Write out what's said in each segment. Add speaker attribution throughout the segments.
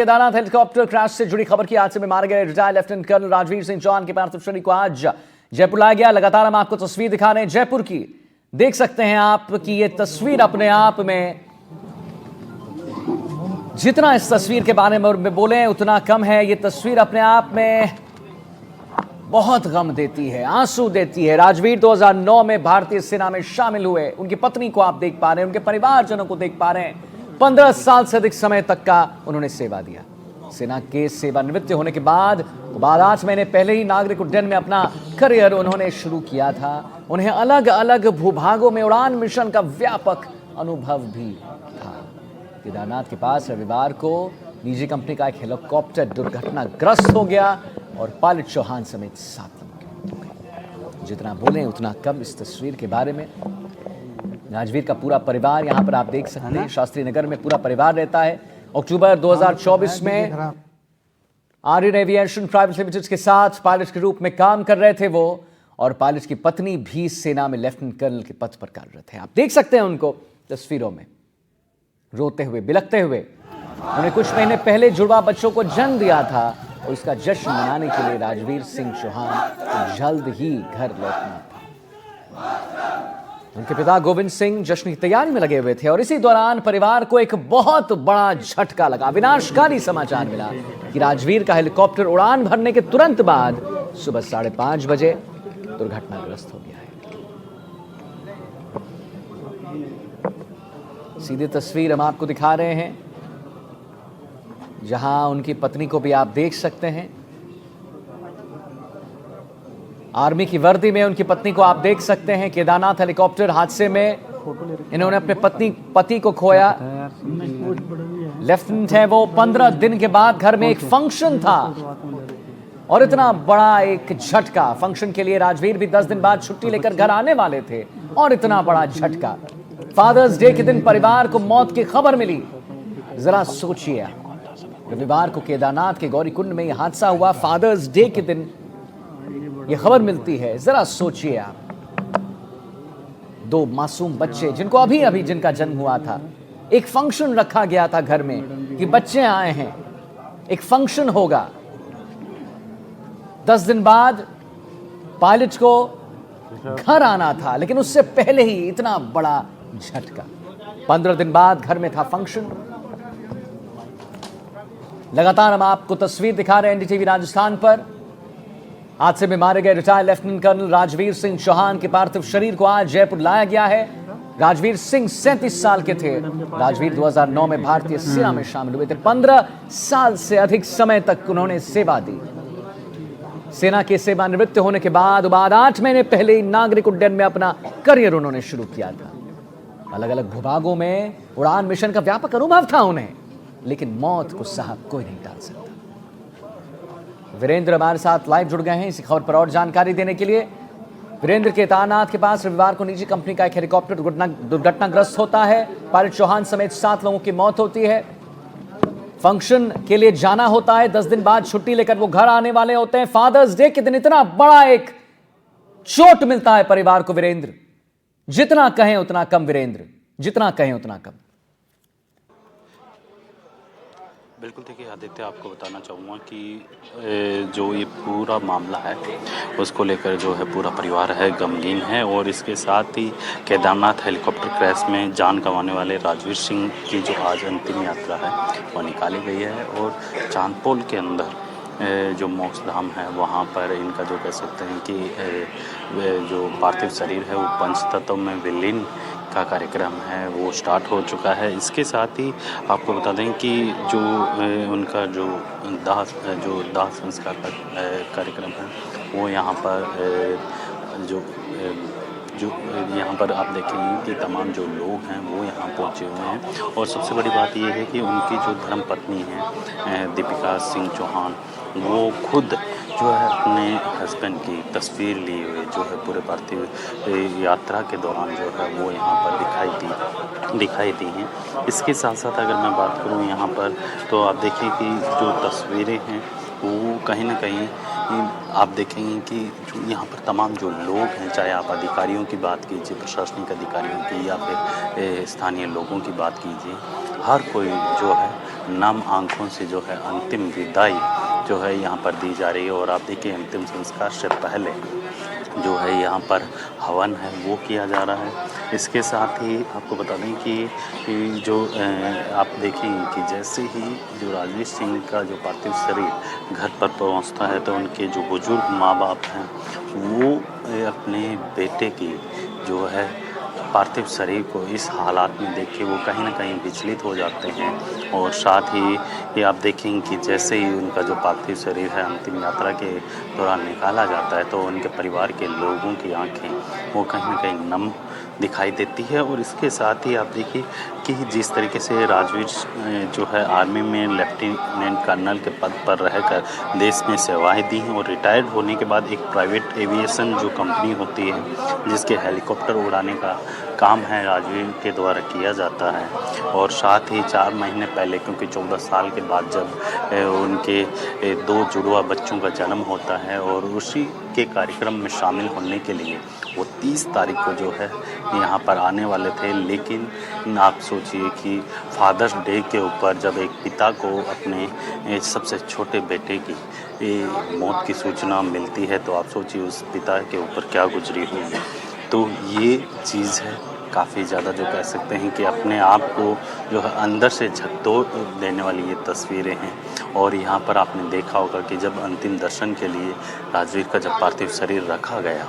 Speaker 1: Kedarnath helicopter crash से जुड़ी खबर की हादसे में मारे गए retired lieutenant colonel Rajveer Singh Chauhan के पार्थिव शरीर को आज जयपुर लाया गया। लगातार हम आपको तस्वीर दिखा रहे हैं जयपुर की। देख सकते हैं आप कि ये तस्वीर अपने आप में, जितना इस तस्वीर के बारे में बोले उतना कम है। ये तस्वीर अपने आप में बहुत गम देती है, आंसू देती है। राजवीर 2009 में भारतीय सेना में शामिल हुए। उनकी पत्नी को आप देख पा रहे हैं, उनके परिवारजनों को देख पा रहे हैं। 15 साल से अधिक समय तक का उन्होंने सेवा दिया। सेना के सेवानिवृत्त होने के बाद 8 महीने पहले ही नागरिक उड्डयन में अपना करियर उन्होंने शुरू किया था। उन्हें अलग अलग भूभागों में उड़ान मिशन का व्यापक अनुभव भी था। केदारनाथ के पास रविवार को निजी कंपनी का एक हेलीकॉप्टर दुर्घटनाग्रस्त हो गया और पायलट चौहान समेत 7 लोगों की मौत हो गई। जितना बोलें उतना कम इस तस्वीर के बारे में। राजवीर का पूरा परिवार यहां पर आप देख सकते हैं, शास्त्री नगर में पूरा परिवार रहता है। अक्टूबर 2024 में आर्यन एविएशन प्राइवेट लिमिटेड के साथ पायलट के रूप में काम कर रहे थे वो, और पायलट की पत्नी भी सेना में लेफ्टिनेंट कर्नल के पद पर कार्यरत है। आप देख सकते हैं उनको तस्वीरों में रोते हुए, बिलखते हुए। उन्हें कुछ महीने पहले जुड़वा बच्चों को जन्म दिया था और इसका जश्न मनाने के लिए राजवीर सिंह चौहान को जल्द ही घर लौटना था। उनके पिता गोविंद सिंह जश्न की तैयारी में लगे हुए थे और इसी दौरान परिवार को एक बहुत बड़ा झटका लगा। विनाशकारी समाचार मिला कि राजवीर का हेलीकॉप्टर उड़ान भरने के तुरंत बाद सुबह 5:30 बजे दुर्घटनाग्रस्त हो गया है। सीधी तस्वीर हम आपको दिखा रहे हैं, जहां उनकी पत्नी को भी आप देख सकते हैं। आर्मी की वर्दी में उनकी पत्नी को आप देख सकते हैं। केदारनाथ हेलीकॉप्टर हादसे में इन्होंने अपने पति को खोया। लेफ्टिनेंट है वो। 15 दिन के बाद घर में एक फंक्शन था और इतना बड़ा एक झटका। फंक्शन के लिए राजवीर भी 10 दिन बाद छुट्टी लेकर घर आने वाले थे और इतना बड़ा झटका। फादर्स डे के दिन परिवार को मौत की खबर मिली। जरा सोचिए, रविवार को केदारनाथ के गौरीकुंड में यह हादसा हुआ। फादर्स डे के दिन ये खबर मिलती है। जरा सोचिए आप, 2 मासूम बच्चे जिनको अभी जिनका जन्म हुआ था। एक फंक्शन रखा गया था घर में कि बच्चे आए हैं, एक फंक्शन होगा। 10 दिन बाद पायलट को घर आना था, लेकिन उससे पहले ही इतना बड़ा झटका। 15 दिन बाद घर में था फंक्शन। लगातार हम आपको तस्वीर दिखा रहे हैं एनडीटीवी राजस्थान पर। हादसे में मारे गए retired lieutenant colonel Rajveer Singh Chauhan के पार्थिव शरीर को आज जयपुर लाया गया है। राजवीर सिंह 37 साल के थे। राजवीर 2009 में भारतीय सेना में शामिल हुए थे। 15 साल से अधिक समय तक उन्होंने सेवा दी। सेना के सेवानिवृत्त होने के बाद 8 महीने पहले ही नागरिक उड्डयन में अपना करियर उन्होंने शुरू किया था। अलग अलग भूभागों में उड़ान मिशन का व्यापक अनुभव था उन्हें, लेकिन मौत को साहब कोई नहीं टाल सकता। वीरेंद्र हमारे साथ लाइव जुड़ गए हैं इसी खबर पर और जानकारी देने के लिए। वीरेंद्र, केदारनाथ के पास रविवार को निजी कंपनी का एक हेलीकॉप्टर दुर्घटनाग्रस्त होता है। पायलट चौहान समेत 7 लोगों की मौत होती है। फंक्शन के लिए जाना होता है। 10 दिन बाद छुट्टी लेकर वो घर आने वाले होते हैं। फादर्स डे के दिन इतना बड़ा एक चोट मिलता है परिवार को। वीरेंद्र, जितना कहें उतना कम। वीरेंद्र, जितना कहें उतना कम।
Speaker 2: बिल्कुल, देखिए आदित्य, आपको बताना चाहूँगा कि जो ये पूरा मामला है उसको लेकर जो है पूरा परिवार है गमगीन है। और इसके साथ ही केदारनाथ हेलीकॉप्टर क्रैश में जान गंवाने वाले राजवीर सिंह की जो आज अंतिम यात्रा है वो निकाली गई है। और चांदपोल के अंदर जो मोक्षधाम है वहाँ पर इनका जो कह सकते हैं कि जो पार्थिव शरीर है वो पंचतत्व में विलीन का कार्यक्रम है वो स्टार्ट हो चुका है। इसके साथ ही आपको बता दें कि जो उनका जो दाह संस्कार का कार्यक्रम है वो यहाँ पर जो यहाँ पर आप देखेंगे कि तमाम जो लोग हैं वो यहाँ पहुँचे हुए हैं। और सबसे बड़ी बात ये है कि उनकी जो धर्मपत्नी है दीपिका सिंह चौहान, वो खुद जो है अपने हस्बैंड की तस्वीर लिए हुए जो है पूरे पार्थिव यात्रा के दौरान जो है वो यहाँ पर दिखाई दी हैं। इसके साथ साथ अगर मैं बात करूँ यहाँ पर तो आप देखिए कि जो तस्वीरें हैं वो कहीं ना कहीं आप देखेंगे कि जो यहाँ पर तमाम जो लोग हैं, चाहे आप अधिकारियों की बात कीजिए, प्रशासनिक अधिकारियों की या फिर स्थानीय लोगों की बात कीजिए, हर कोई जो है नम आंखों से जो है अंतिम विदाई जो है यहाँ पर दी जा रही है। और आप देखिए अंतिम संस्कार से पहले जो है यहाँ पर हवन है वो किया जा रहा है। इसके साथ ही आपको बता दें कि जो आप देखेंगे कि जैसे ही जो राजवीर सिंह का जो पार्थिव शरीर घर पर पहुँचता है तो उनके जो बुजुर्ग माँ बाप हैं वो अपने बेटे की जो है पार्थिव शरीर को इस हालात में देख के वो कहीं ना कहीं विचलित हो जाते हैं। और साथ ही ये आप देखेंगे कि जैसे ही उनका जो पार्थिव शरीर है अंतिम यात्रा के दौरान निकाला जाता है तो उनके परिवार के लोगों की आंखें वो कहीं ना कहीं नम दिखाई देती है। और इसके साथ ही आप देखिए कि जिस तरीके से राजवीर जो है आर्मी में लेफ्टिनेंट कर्नल के पद पर रहकर देश में सेवाएं दी हैं और रिटायर्ड होने के बाद एक प्राइवेट एविएशन जो कंपनी होती है जिसके हेलीकॉप्टर उड़ाने का काम है राजवीर के द्वारा किया जाता है। और साथ ही 4 महीने पहले क्योंकि 14 साल के बाद जब उनके 2 जुड़वा बच्चों का जन्म होता है और उसी के कार्यक्रम में शामिल होने के लिए वो 30 तारीख को जो है यहाँ पर आने वाले थे। लेकिन आप सोचिए कि फादर्स डे के ऊपर जब एक पिता को अपने सबसे छोटे बेटे की मौत की सूचना मिलती है तो आप सोचिए उस पिता के ऊपर क्या गुजरी होगी। तो ये चीज़ है काफ़ी ज़्यादा जो कह सकते हैं कि अपने आप को जो है अंदर से झकझोर देने वाली ये तस्वीरें हैं। और यहाँ पर आपने देखा होगा कि जब अंतिम दर्शन के लिए राजवीर का जब पार्थिव शरीर रखा गया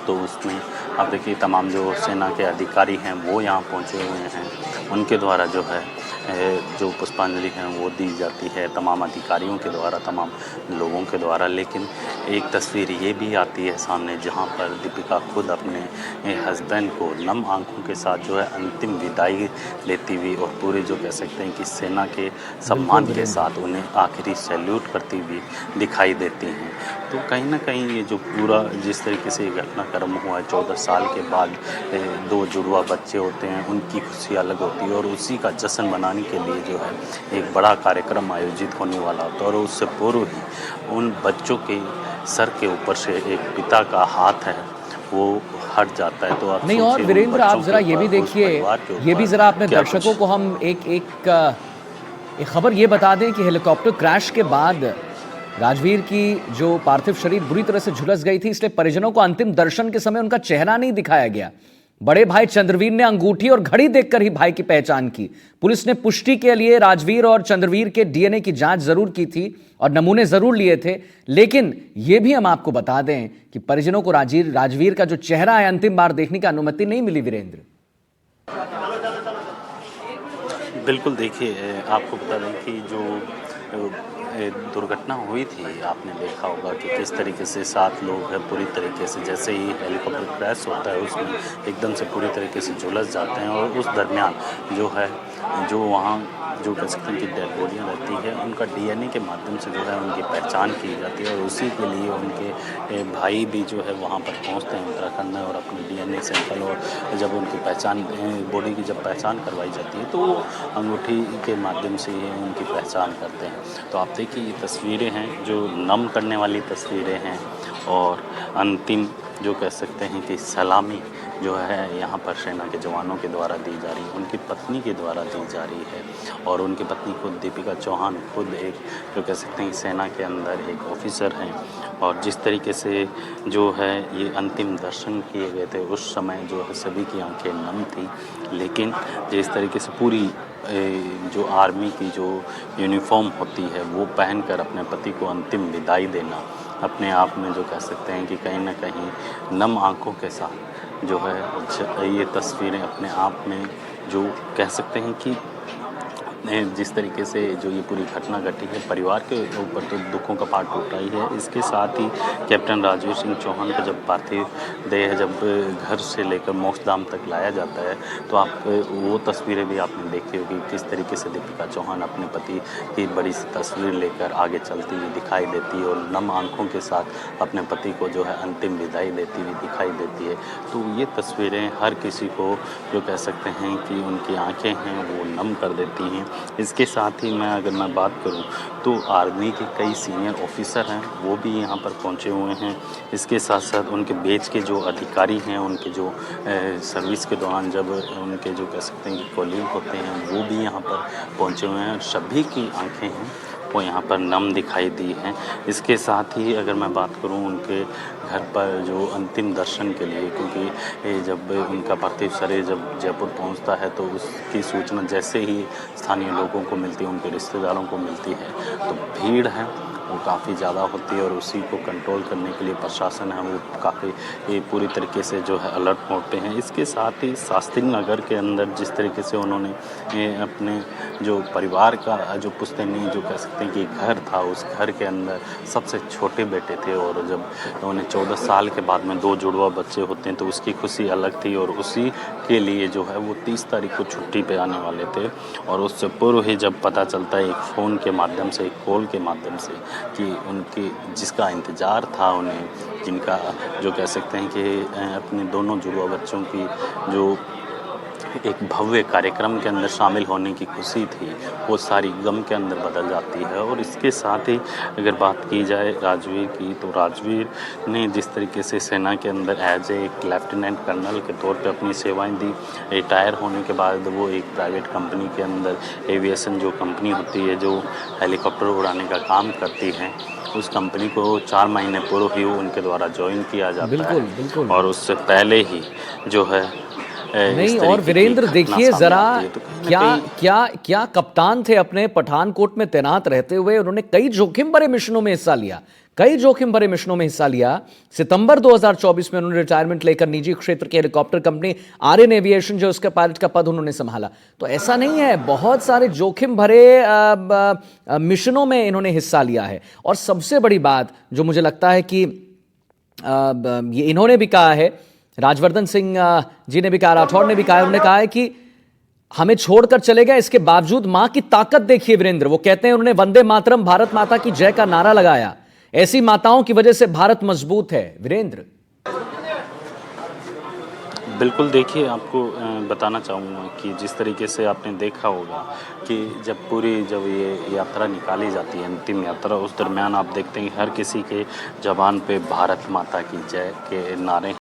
Speaker 2: तो उसमें आप देखिए तमाम जो सेना के अधिकारी हैं वो यहाँ पहुँचे हुए हैं। उनके द्वारा जो है जो पुष्पांजलि है वो दी जाती है तमाम अधिकारियों के द्वारा, तमाम लोगों के द्वारा। लेकिन एक तस्वीर ये भी आती है सामने जहाँ पर दीपिका खुद अपने हस्बैंड को नम आंखों के साथ जो है अंतिम विदाई लेती हुई और पूरे जो कह सकते हैं कि सेना के सम्मान के साथ उन्हें आखिरी सैल्यूट करती हुई दिखाई देती हैं। तो कहीं ना कहीं ये जो पूरा जिस तरीके से घटनाक्रम हुआ है 14 साल के बाद 2 जुड़वा बच्चे होते हैं उनकी खुशी अलग होती है और उसी का जश्न मनाने के लिए जो है एक बड़ा कार्यक्रम आयोजित होने वाला होता है। और उससे पूर्व ही उन बच्चों के सर के ऊपर से एक पिता का हाथ है वो हट जाता है। तो आप
Speaker 1: नहीं, और वीरेंद्र आप ज़रा ये भी देखिए, ये भी ज़रा अपने दर्शकों को हम एक खबर ये बता दें कि हेलीकॉप्टर क्रैश के बाद राजवीर की जो पार्थिव शरीर बुरी तरह से झुलस गई थी, इसलिए परिजनों को अंतिम दर्शन के समय उनका चेहरा नहीं दिखाया गया। बड़े भाई चंद्रवीर ने अंगूठी और घड़ी देखकर ही भाई की पहचान की। पुलिस ने पुष्टि के लिए राजवीर और चंद्रवीर के डीएनए की जांच जरूर की थी और नमूने जरूर लिए थे, लेकिन यह भी हम आपको बता दें कि परिजनों को राजवीर का जो चेहरा है अंतिम बार देखने की अनुमति नहीं मिली। वीरेंद्र,
Speaker 2: बिल्कुल देखिए आपको बता दें कि जो दुर्घटना हुई थी आपने देखा होगा कि किस तरीके से 7 लोग हैं पूरी तरीके से जैसे ही हेलीकॉप्टर क्रैश होता है उसमें एकदम से पूरी तरीके से झुलस जाते हैं। और उस दरमियान जो है जो वहाँ जो कह सकते हैं कि डेड बॉडियाँ रहती है उनका डीएनए के माध्यम से जो है उनकी पहचान की जाती है। और उसी के लिए उनके भाई भी जो है वहाँ पर पहुँचते हैं उत्तराखंड में और अपने डीएनए सैंपल और जब उनकी पहचान बॉडी की जब पहचान करवाई जाती है तो वो अंगूठी के माध्यम से ही उनकी पहचान करते हैं। तो आप देखिए ये तस्वीरें हैं जो नम करने वाली तस्वीरें हैं और अंतिम जो कह सकते हैं कि सलामी जो है यहाँ पर सेना के जवानों के द्वारा दी जा रही है, उनकी पत्नी के द्वारा दी जा रही है। और उनकी पत्नी खुद दीपिका चौहान खुद एक जो कह सकते हैं सेना के अंदर एक ऑफिसर हैं। और जिस तरीके से जो है ये अंतिम दर्शन किए गए थे उस समय जो है सभी की आंखें नम थी। लेकिन जिस तरीके से पूरी जो आर्मी की जो यूनिफॉर्म होती है वो पहनकर अपने पति को अंतिम विदाई देना अपने आप में जो कह सकते हैं कि कहीं ना कहीं नम आंखों के साथ जो है ये तस्वीरें अपने आप में जो कह सकते हैं कि जिस तरीके से जो ये पूरी घटना घटी है परिवार के ऊपर तो दुखों का पहाड़ टूटा ही है। इसके साथ ही कैप्टन राजवीर सिंह चौहान का जब पार्थिव देह जब घर से लेकर मोक्षधाम तक लाया जाता है तो आप वो तस्वीरें भी आपने देखी होगी किस तरीके से दीपिका चौहान अपने पति की बड़ी सी तस्वीर लेकर आगे चलती हुई दिखाई देती है और नम आंखों के साथ अपने पति को जो है अंतिम विदाई देती हुई दिखाई देती है। तो ये तस्वीरें हर किसी को जो कह सकते हैं कि उनकी आँखें हैं वो नम कर देती हैं। इसके साथ ही अगर मैं बात करूं तो आर्मी के कई सीनियर ऑफिसर हैं, वो भी यहाँ पर पहुँचे हुए हैं। इसके साथ साथ उनके बैच के जो अधिकारी हैं, उनके जो सर्विस के दौरान जब उनके जो कह सकते हैं कि कॉलीग होते हैं, वो भी यहाँ पर पहुँचे हुए हैं। सभी की आंखें हैं वो यहाँ पर नम दिखाई दी हैं। इसके साथ ही अगर मैं बात करूँ उनके घर पर जो अंतिम दर्शन के लिए, क्योंकि जब उनका पार्थिव शरीर जब जयपुर पहुँचता है तो उसकी सूचना जैसे ही स्थानीय लोगों को मिलती है, उनके रिश्तेदारों को मिलती है, तो भीड़ है वो काफ़ी ज़्यादा होती है और उसी को कंट्रोल करने के लिए प्रशासन है वो काफ़ी पूरी तरीके से जो है अलर्ट मोड पे हैं। इसके साथ ही शास्त्री नगर के अंदर जिस तरीके से उन्होंने अपने जो परिवार का जो पुश्तैनी जो कह सकते हैं कि घर था, उस घर के अंदर सबसे छोटे बेटे थे और जब उन्हें 14 साल के बाद में 2 जुड़वा बच्चे होते हैं तो उसकी खुशी अलग थी और उसी के लिए जो है वो 30 तारीख को छुट्टी पे आने वाले थे। और उससे पूर्व ही जब पता चलता है एक फ़ोन के माध्यम से, एक कॉल के माध्यम से कि उनके जिसका इंतज़ार था उन्हें, जिनका जो कह सकते हैं कि अपने दोनों जुड़वा बच्चों की जो एक भव्य कार्यक्रम के अंदर शामिल होने की खुशी थी, वो सारी गम के अंदर बदल जाती है। और इसके साथ ही अगर बात की जाए राजवीर की, तो राजवीर ने जिस तरीके से सेना के अंदर एज एक लेफ्टिनेंट कर्नल के तौर पे अपनी सेवाएं दी, रिटायर होने के बाद वो एक प्राइवेट कंपनी के अंदर एविएशन जो कंपनी होती है जो हेलीकॉप्टर उड़ाने का काम करती है, उस कंपनी को 4 महीने पूर्व ही उनके द्वारा ज्वाइन किया जाता
Speaker 1: बिल्कुल,
Speaker 2: है।
Speaker 1: बिल्कुल।
Speaker 2: और उससे पहले ही जो है इस
Speaker 1: नहीं, और
Speaker 2: तरीके की
Speaker 1: वीरेंद्र
Speaker 2: घटना
Speaker 1: देखिए
Speaker 2: सामने
Speaker 1: जरा,
Speaker 2: आती है। तो कहीं न
Speaker 1: क्या
Speaker 2: कहीं
Speaker 1: क्या क्या कप्तान थे अपने पठानकोट में तैनात रहते हुए, उन्होंने कई जोखिम भरे मिशनों में हिस्सा लिया, कई जोखिम भरे मिशनों में हिस्सा लिया। सितंबर 2024 में उन्होंने रिटायरमेंट लेकर निजी क्षेत्र की हेलीकॉप्टर कंपनी आर्यन एविएशन जो उसका पायलट का पद उन्होंने संभाला। तो ऐसा नहीं है, बहुत सारे जोखिम भरे मिशनों में इन्होंने हिस्सा लिया है। और सबसे बड़ी बात जो मुझे लगता है कि ये इन्होंने भी कहा है, राजवर्धन सिंह जी ने भी कहा, राठौड़ ने भी कहा, उन्होंने कहा है कि हमें छोड़कर चले गए, इसके बावजूद मां की ताकत देखिए वीरेंद्र। वो कहते हैं उन्होंने वंदे मातरम, भारत माता की जय का नारा लगाया। ऐसी माताओं की वजह से भारत मजबूत है वीरेंद्र।
Speaker 2: बिल्कुल, देखिए आपको बताना चाहूँगा कि जिस तरीके से आपने देखा होगा कि जब ये यात्रा निकाली जाती है, अंतिम यात्रा, उस दरमियान आप देखते हैं कि हर किसी के ज़बान पे भारत माता की जय के नारे